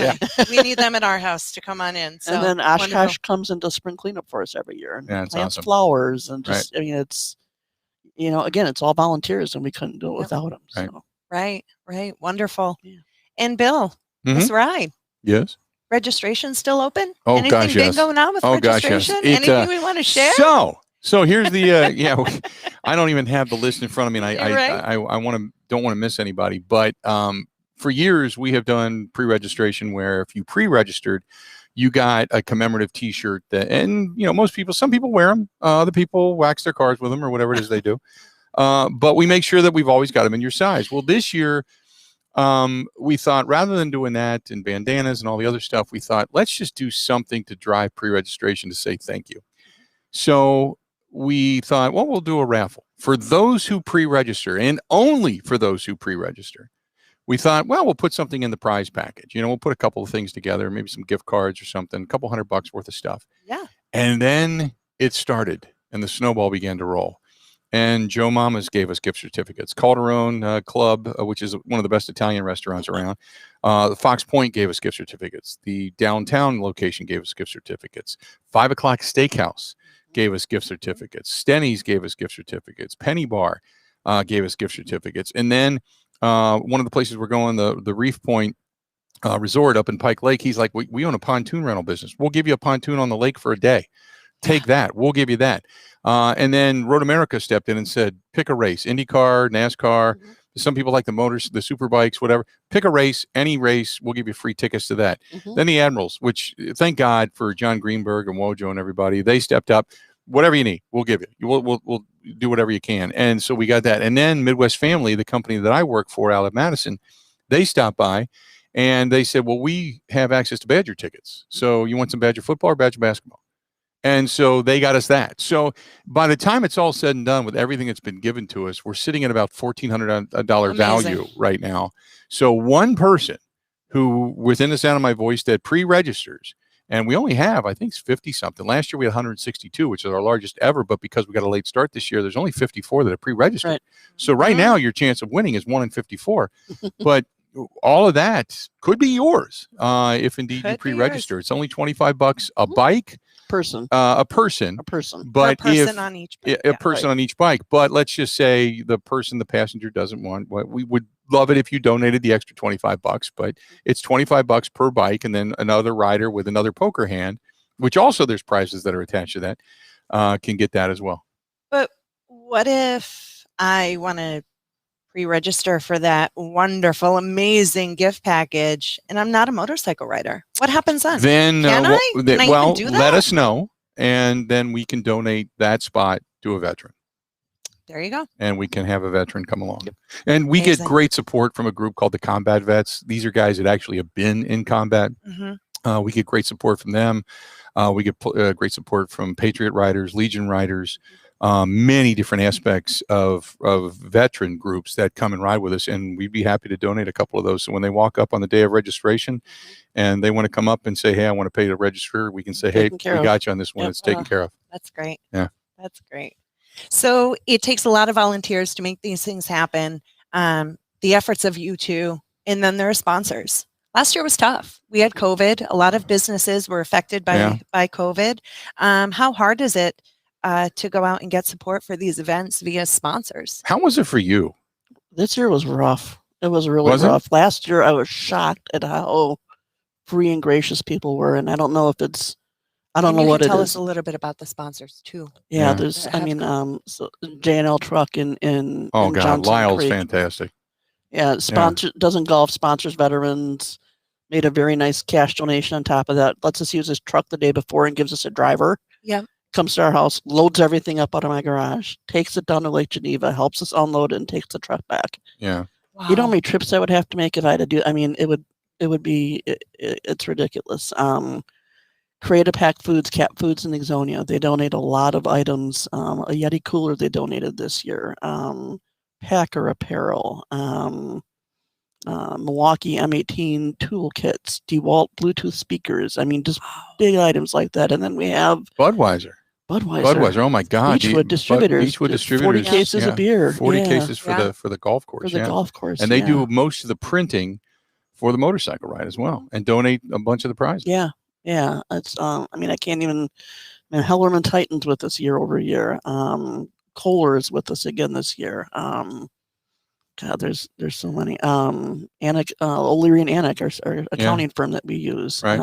We need them at our house to come on in. So, and then Oshkosh comes and does spring cleanup for us every year and plants flowers and just, I mean, it's, you know, again, it's all volunteers and we couldn't do it without them. So. Right. Wonderful. Yeah. And Bill, this ride. Yes. Registration still open? Oh, Anything gosh, yes. big going on with registration? Anything we want to share? So here's the I don't even have the list in front of me. And I don't want to miss anybody. But for years we have done pre-registration where if you pre-registered, you got a commemorative T-shirt and you know some people wear them, other people wax their cars with them or whatever it is they do. But we make sure that we've always got them in your size. Well, this year we thought rather than doing that and bandanas and all the other stuff, we thought let's just do something to drive pre-registration to say thank you. So we thought, well, we'll do a raffle for those who pre-register and only for those who pre-register. We thought, well, we'll put something in the prize package. You know, we'll put a couple of things together, maybe some gift cards or something, a couple $100 worth of stuff. Yeah. And then it started and the snowball began to roll. And Joe Mama's gave us gift certificates. Calderone Club, which is one of the best Italian restaurants around. The Fox Point gave us gift certificates. The downtown location gave us gift certificates. 5 O'Clock Steakhouse gave us gift certificates. Stenny's gave us gift certificates. Penny Bar gave us gift certificates. And then one of the places we're going, the Reef Point Resort up in Pike Lake, he's like, we own a pontoon rental business. We'll give you a pontoon on the lake for a day. Take that. We'll give you that. And then Road America stepped in and said, pick a race, IndyCar, NASCAR. Mhm. Some people like the motors, the super bikes, whatever. Pick a race, any race. We'll give you free tickets to that. Mhm. Then the Admirals, which thank God for John Greenberg and Wojo and everybody. They stepped up. Whatever you need, we'll give you. We'll do whatever you can. And so we got that. And then Midwest Family, the company that I work for out of Madison, they stopped by and they said, well, we have access to Badger tickets. So you want some Badger football or Badger basketball? And so they got us that. So by the time it's all said and done with everything that's been given to us, we're sitting at about $1,400 value right now. So one person who, within the sound of my voice, that pre-registers, and we only have, I think, 50 something. Last year we had 162, which is our largest ever. But because we got a late start this year, there's only 54 that are pre-registered. Right. So right now your chance of winning is 1 in 54. But all of that could be yours if indeed you pre-register. It's only $25 a bike. Person. A person. But a person on each bike. A person on each bike. But let's just say the passenger doesn't want what we would love it if you donated the extra $25, but it's $25 per bike, and then another rider with another poker hand, which also there's prizes that are attached to that, can get that as well. But what if I want to pre-register for that wonderful, amazing gift package, and I'm not a motorcycle rider? What happens then? Then, Can I even do that? let us know, and then we can donate that spot to a veteran. There you go. And we can have a veteran come along. And we Amazing. get great support from a group called the Combat Vets. These are guys that actually have been in combat. Mm-hmm. We get great support from them. We get great support from Patriot Riders, Legion Riders, many different aspects of veteran groups that come and ride with us. And we'd be happy to donate a couple of those. So when they walk up on the day of registration and they want to come up and say, hey, I want to pay to register, we can say, hey, we got you on this one. Yep. It's taken care of. That's great. Yeah. That's great. So it takes a lot of volunteers to make these things happen. The efforts of you two, and then there are sponsors. Last year was tough. We had COVID. A lot of businesses were affected by COVID. How hard is it to go out and get support for these events via sponsors? How was it for you? This year was rough. It was really rough. Last year I was shocked at how free and gracious people were, and I don't know if it's I don't know what it is. Tell us a little bit about the sponsors too. Yeah, there's so J&L Truck in oh God, Johnson Lyle's Creek. Fantastic. Yeah, Doesn't Golf sponsors veterans, made a very nice cash donation on top of that. Lets us use his truck the day before and gives us a driver. Yeah. Comes to our house, loads everything up out of my garage, takes it down to Lake Geneva, helps us unload it, and takes the truck back. Yeah. Wow. You know how many trips I would have to make if I had to do, I mean, it's ridiculous. Creative Pack Foods, Cat Foods in Ixonia, they donate a lot of items. A Yeti cooler they donated this year. Packer Apparel, Milwaukee M18 toolkits, DeWalt Bluetooth speakers. I mean, just big items like that. And then we have Budweiser. Oh my God! Beechwood Distributors. 40 cases of beer. 40 cases for the golf course. For the golf course. And they do most of the printing for the motorcycle ride as well, and donate a bunch of the prizes. Yeah. Yeah. It's I mean, I can't even. I mean, Hellerman Titan's with us year over year. Kohler is with us again this year. God, there's so many. Anik, O'Leary and Anik, our accounting firm that we use. Right.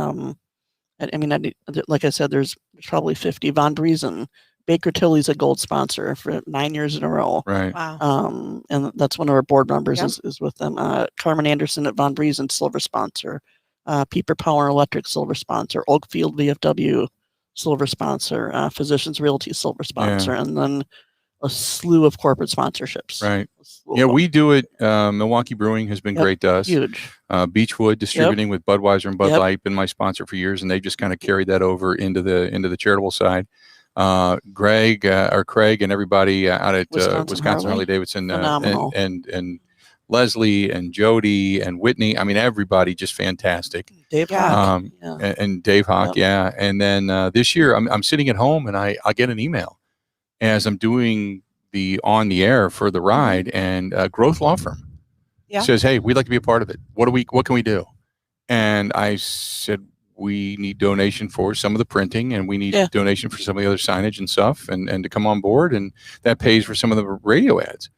I mean, like I said, there's probably 50. Von Briesen, Baker Tilly's a gold sponsor for 9 years in a row. Right. Wow. And that's one of our board members is with them. Carmen Anderson at Von Briesen, silver sponsor. Pieper Power Electric, silver sponsor. Oakfield VFW, silver sponsor. Physicians Realty, silver sponsor. And then a slew of corporate sponsorships. Right. Yeah, we do it. Milwaukee Brewing has been great to us. Huge. Beechwood Distributing with Budweiser and Bud Light been my sponsor for years, and they just kind of carried that over into the charitable side. Craig and everybody out at Wisconsin Harley Davidson, and Leslie and Jody and Whitney. I mean, everybody just fantastic. Dave Hawk. And Dave Hawk. Yeah. And then this year I'm sitting at home and I get an email as I'm doing the on the air for the ride, and Growth Law Firm says, "Hey, we'd like to be a part of it. What can we do?" And I said, "We need donation for some of the printing, and we need donation for some of the other signage and stuff, and to come on board, and that pays for some of the radio ads."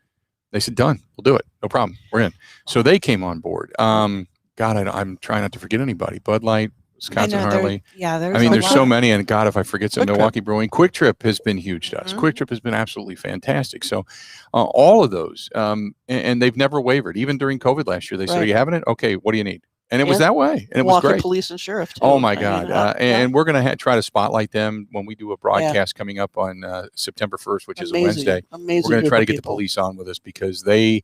They said, "Done. We'll do it. No problem. We're in." So they came on board. God, I'm trying not to forget anybody. Bud Light, Wisconsin Harley. There's so many. And God, if I forget some, Milwaukee Brewing. Quick Trip has been huge to us. Quick Trip has been absolutely fantastic. So all of those, and they've never wavered. Even during COVID last year, they said, "Are you having it? Okay, what do you need?" And it was that way. And it was great. Police and sheriff, too. Oh, my God. And we're going to try to spotlight them when we do a broadcast coming up on September 1st, which is a Wednesday. We're going to try to get the police on with us, because they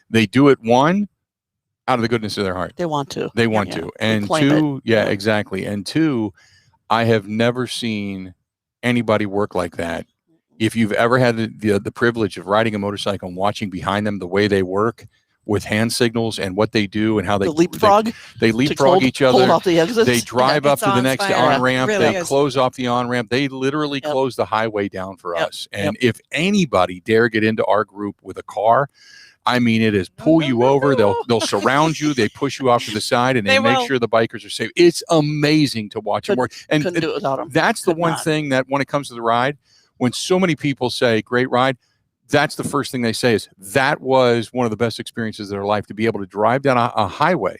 do it, one, out of the goodness of their heart. They want to. They want to. And two, exactly. And two, I have never seen anybody work like that. If you've ever had the privilege of riding a motorcycle and watching behind them the way they work, with hand signals and what they do and how they leapfrog. They leapfrog each other. Off the exits. They drive up to the next on-ramp. Really they close off the on-ramp. They literally close the highway down for us. And if anybody dare get into our group with a car, I mean, it is pull you over. They'll surround you. They push you off to the side, and they make sure the bikers are safe. It's amazing to watch them work. And couldn't do it without them. That's the one thing that when it comes to the ride, when so many people say, "Great ride," that's the first thing they say is that was one of the best experiences of their life, to be able to drive down a highway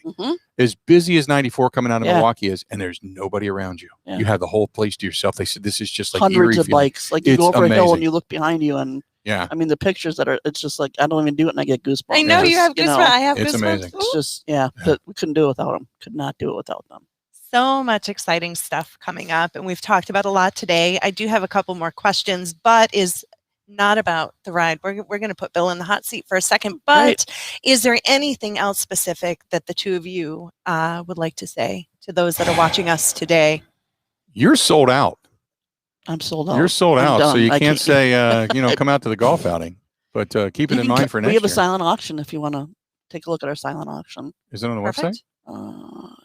as busy as 94 coming out of Milwaukee is, and there's nobody around you. You have the whole place to yourself. They said this is just like hundreds of feeling. bikes. Like you go over a hill and you look behind you, and I mean the pictures that are. It's just like I don't even do it, and I get goosebumps. I know you have goosebumps. I have goosebumps. It's amazing. It's just but we couldn't do it without them. Could not do it without them. So much exciting stuff coming up, and we've talked about a lot today. I do have a couple more questions, but is not about the ride. We're going to put Bill in the hot seat for a second, but is there anything else specific that the two of you would like to say to those that are watching us today? You're sold out. I'm sold out. You're sold out, done. so you can't say, come out to the golf outing, but keep it in mind for next year. We have a silent auction if you want to take a look at our silent auction. Is it on the website?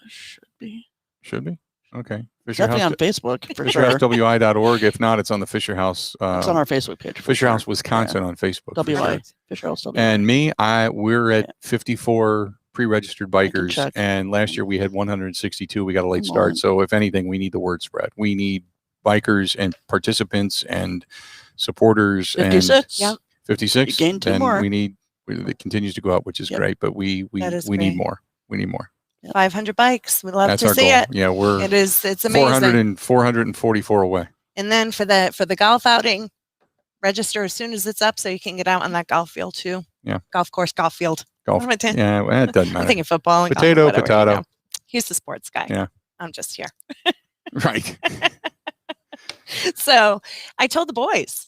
Should be. Should be. Okay. Definitely on Facebook for sure. FisherHouseWI.org. If not, it's on the Fisher House. It's on our Facebook page. Fisher House, Wisconsin on Facebook. WI. Fisher House WI. And me, we're at 54 pre-registered bikers, and last year we had 162. We got a late start. So if anything, we need the word spread. We need bikers and participants and supporters. 56. And 56. You gained 2 more. It continues to go up, which is great, but we need more. We need more. 500 bikes. We'd love to see it. Yeah, it's amazing. 444 away. And then for the golf outing, register as soon as it's up so you can get out on that golf field too. Yeah. Golf course, golf field. Golf. Yeah, well, it doesn't matter. I'm thinking football and potato. You know. He's the sports guy. Yeah. I'm just here. Right. So I told the boys,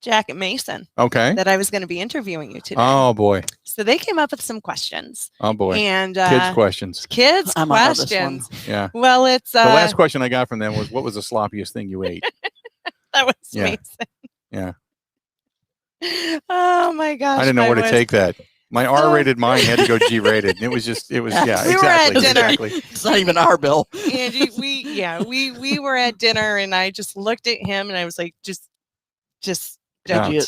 Jack and Mason, that I was going to be interviewing you today. Oh boy! So they came up with some questions. Oh boy! And kids questions. Kids questions. Yeah. Well, it's the last question I got from them was, "What was the sloppiest thing you ate?" That was Mason. Yeah. Oh my gosh! I didn't know where to take that. My R-rated mind had to go G-rated. It was exactly. Were at dinner. Exactly. It's not even our bill. Angie, we were at dinner, and I just looked at him, and I was like, just don't.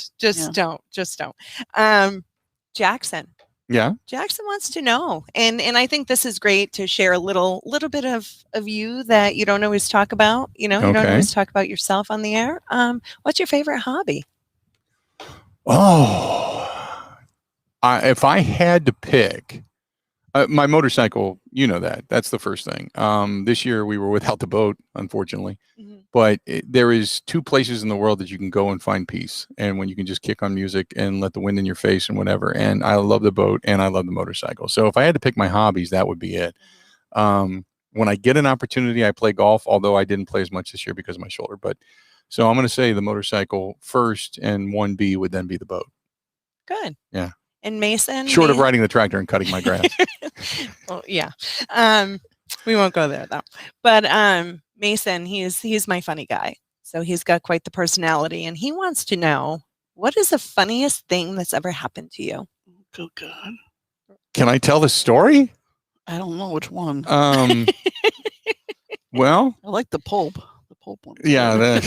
Jackson. Yeah. Jackson wants to know, and I think this is great to share a little bit of you that you don't always talk about. You know, you don't always talk about yourself on the air. What's your favorite hobby? If I had to pick, my motorcycle, that's the first thing. This year we were without the boat, unfortunately, but there is 2 places in the world that you can go and find peace, and when you can just kick on music and let the wind in your face and whatever. And I love the boat and I love the motorcycle. So if I had to pick my hobbies, that would be it. When I get an opportunity, I play golf, although I didn't play as much this year because of my shoulder. But so I'm going to say the motorcycle first, and 1B would then be the boat. Good. Yeah. And Mason, short of riding the tractor and cutting my grass. Well, yeah. We won't go there though. But Mason, he's my funny guy. So he's got quite the personality, and he wants to know, what is the funniest thing that's ever happened to you? Oh God. Can I tell the story? I don't know which one. Well, I like the pulp. The pulp one. Yeah.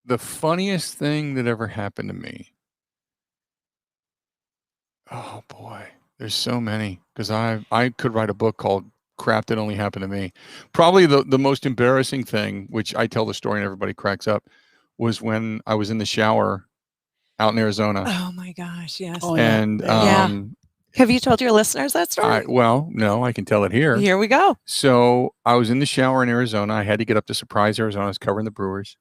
The funniest thing that ever happened to me. Oh boy, there's so many, because I could write a book called Crap That Only Happened to Me. Probably the most embarrassing thing, which I tell the story and everybody cracks up, was when I was in the shower out in Arizona. Oh my gosh, yes. Oh, yeah. And Yeah. Have you told your listeners that story? well, no, I can tell it here. Here we go. So I was in the shower in Arizona. I had to get up to Surprise, Arizona. I was covering the Brewers.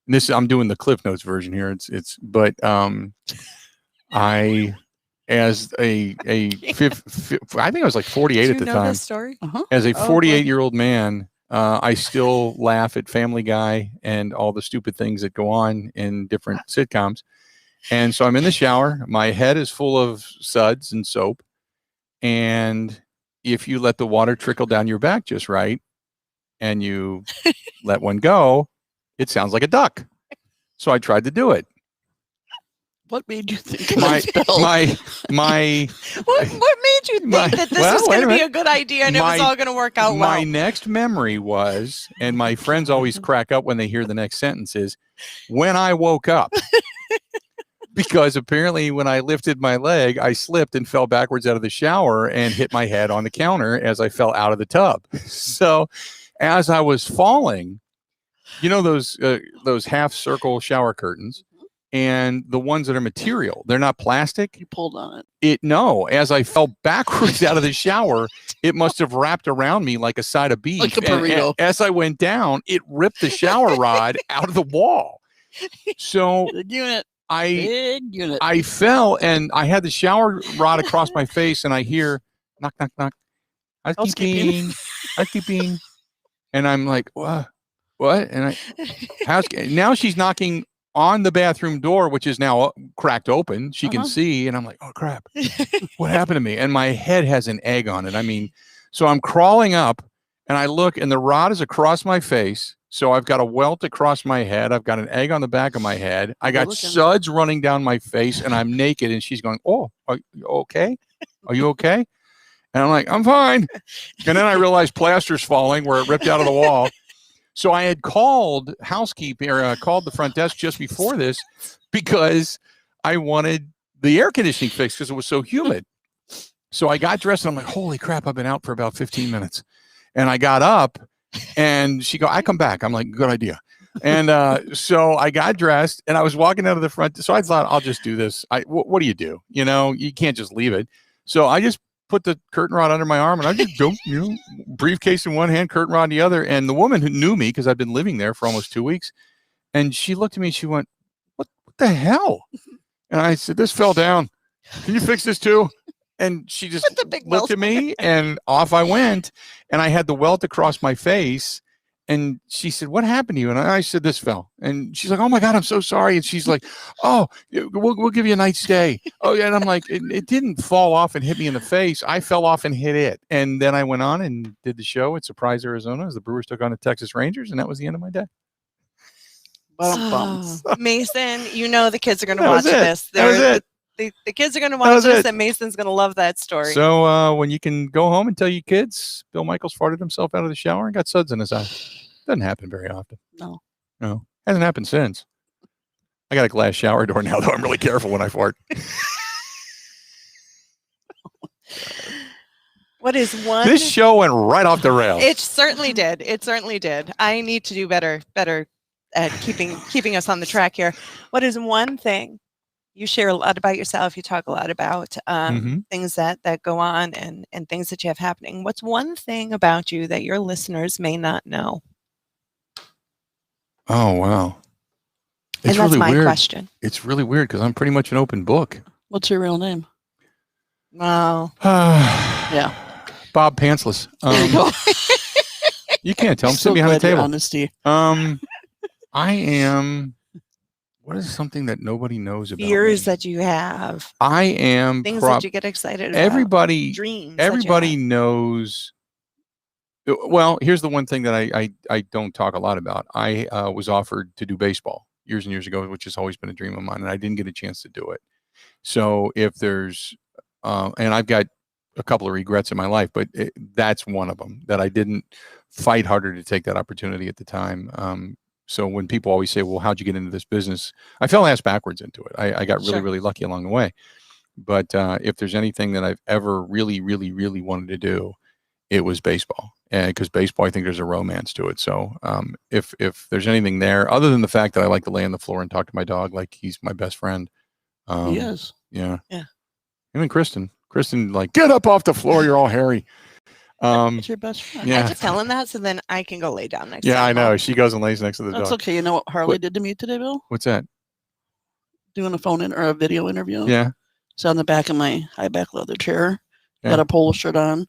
And this, I'm doing the Cliff Notes version here. But I, as I think I was like 48 at the time. This story? As a Oh, 48-year-old man, I still laugh at Family Guy and all the stupid things that go on in different sitcoms. And so I'm in the shower. My head is full of suds and soap. And if you let the water trickle down your back just right, and you let one go, it sounds like a duck. So I tried to do it. What made you think My What made you think that this was going to be a good idea and it was all going to work out well? My next memory was, and my friends always crack up when they hear the next sentence, is when I woke up. Because apparently when I lifted my leg, I slipped and fell backwards out of the shower and hit my head on the counter as I fell out of the tub. So as I was falling, you know those half circle shower curtains, and the ones that are material, they're not plastic. You pulled on it. No, as I fell backwards out of the shower, it must have wrapped around me like a side of beef. Like a burrito. And as I went down, it ripped the shower rod out of the wall. So Big unit. I fell and I had the shower rod across my face, and I hear knock, knock, knock. Housekeeping. And I'm like, what? And now she's knocking on the bathroom door, which is now cracked open. She can see, and I'm like, oh crap, what happened to me? And my head has an egg on it. I mean, so I'm crawling up, and I look, and the rod is across my face. So I've got a welt across my head. I've got an egg on the back of my head. I got suds running down my face, and I'm naked. And she's going, "Oh, are you okay? Are you okay?" And I'm like, "I'm fine." And then I realized plaster's falling where it ripped out of the wall. So I had called housekeeping, or called the front desk just before this, because I wanted the air conditioning fixed because it was so humid. So I got dressed, and I'm like, "Holy crap! I've been out for about 15 minutes." And I got up. And she go, I come back. I'm like, good idea. And so I got dressed, and I was walking out of the front. So I thought, I'll just do this. What do? You know, you can't just leave it. So I just put the curtain rod under my arm, and I just jumped, briefcase in one hand, curtain rod in the other. And the woman who knew me, because I've been living there for almost 2 weeks, and she looked at me and she went, what the hell? And I said, this fell down. Can you fix this too? And she just looked at me, and off I went. And I had the welt across my face. And she said, what happened to you? And I said, this fell. And she's like, oh my God, I'm so sorry. And she's like, oh, we'll give you a night stay. Oh yeah. And I'm like, it didn't fall off and hit me in the face. I fell off and hit it. And then I went on and did the show at Surprise, Arizona, as the Brewers took on the Texas Rangers. And that was the end of my day. Mason, you know the kids are going to watch this. That was it. The kids are going to watch this, and Mason's going to love that story. So when you can go home and tell your kids, Bill Michaels farted himself out of the shower and got suds in his eye. Doesn't happen very often. No. Hasn't happened since. I got a glass shower door now, though. I'm really careful when I fart. What is one? This show went right off the rails. It certainly did. I need to do better at keeping us on the track here. What is one thing? You share a lot about yourself. You talk a lot about things that go on and things that you have happening. What's one thing about you that your listeners may not know? Oh, wow. And that's my question. It's really weird because I'm pretty much an open book. What's your real name? Wow. Yeah. Bob Pantsless. There you go. You can't tell. I'm sitting behind the table. Honesty. I am... What is something that nobody knows about? Fears that you have. I am things that you get excited about. Dreams. Everybody knows. Well, here's the one thing that I don't talk a lot about. I was offered to do baseball years and years ago, which has always been a dream of mine, and I didn't get a chance to do it. So if there's, and I've got a couple of regrets in my life, but that's one of them, that I didn't fight harder to take that opportunity at the time. So when people always say, well, how'd you get into this business? I fell ass backwards into it. I got really, Sure. really lucky along the way. But if there's anything that I've ever really, really, really wanted to do, it was baseball. And because baseball, I think there's a romance to it. So if there's anything there, other than the fact that I like to lay on the floor and talk to my dog like he's my best friend. He is. Yeah. Yeah. Even Christen, like, get up off the floor. You're all hairy. It's your best friend. Yeah. I just tell him that so then I can go lay down next to Yeah, him. I know. She goes and lays next to the That's dog. okay. You know what Harley What? did to me today, Bill? What's that? Doing a phone in or a video interview. Yeah. So on the back of my high back leather chair, Yeah. got a polo shirt on,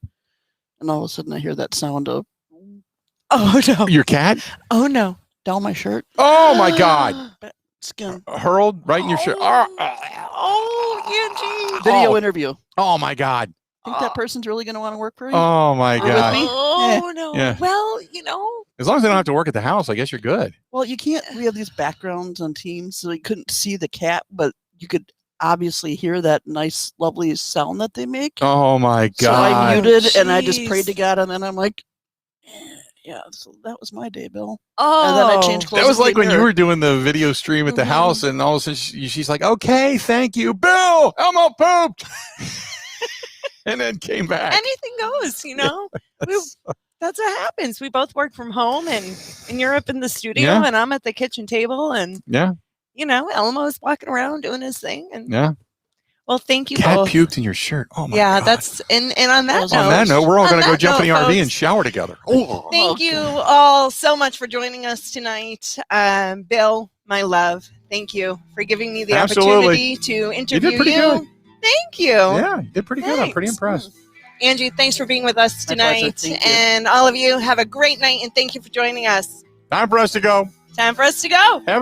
and all of a sudden I hear that sound of Oh no. Your cat? Oh no. down my shirt, Oh my God. skin. Hurled right in your shirt. Oh, Angie. Video Oh. interview. Oh my God. Think that person's really going to want to work for you? Oh my Are you with God. me? Oh no. Yeah. Well, As long as they don't have to work at the house, I guess you're good. Well, you can't. We have these backgrounds on Teams, so you couldn't see the cat, but you could obviously hear that nice, lovely sound that they make. Oh my So I God. muted and I just jeez. prayed to God, and then I'm like, yeah. So that was my day, Bill. Oh. And then I changed clothes. That was and like came when you here. were doing the video stream at the Mhm. house, and all of a sudden she's like, "Okay, thank you, Bill. Elmo pooped," and then came back. Anything goes, That's what happens. We both work from home, and you're up in the studio, Yeah. and I'm at the kitchen table, and Yeah, Elmo's walking around doing his thing. And yeah. well, thank you Cat both. puked in your shirt. Oh my Yeah, God. that's and on that On note, On that note, we're all on going to go that jump in the note, RV folks, and shower together. Oh. thank you all so much for joining us tonight. Bill, my love, thank you for giving me the Absolutely. opportunity to interview you. pretty good. Thank you. Yeah, you did pretty good. I'm pretty Thanks. impressed. Angie, thanks for being with us My pleasure. tonight. Thank you. And all of you, have a great night, and thank you for joining us. Time for us to go. Time for us to go. Have a